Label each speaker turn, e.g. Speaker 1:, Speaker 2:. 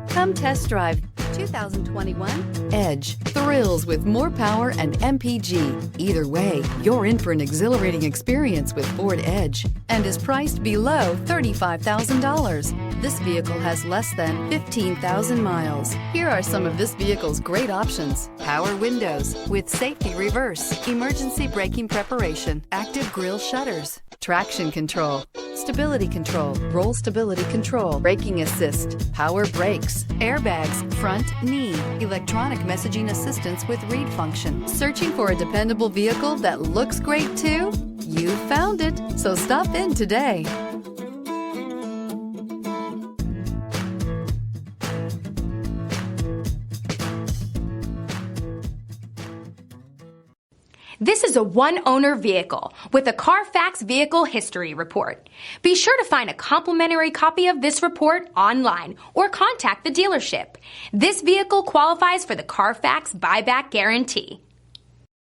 Speaker 1: Come test drive 2021 Edge. Thrills with more power and MPG. Either way, you're in for an exhilarating experience with Ford Edge and is priced below $35,000. This vehicle has less than 15,000 miles. Here are some of this vehicle's great options: power windows with safety reverse, emergency braking preparation, active grille shutters, traction control, stability control, roll stability control, braking assist, power brakes, airbags, front knee, electronic messaging assistance with read function. Searching for a dependable vehicle that looks great too? You found it, so stop in today.
Speaker 2: This is a one-owner vehicle with a Carfax Vehicle History Report. Be sure to find a complimentary copy of this report online or contact the dealership. This vehicle qualifies for the Carfax Buyback Guarantee.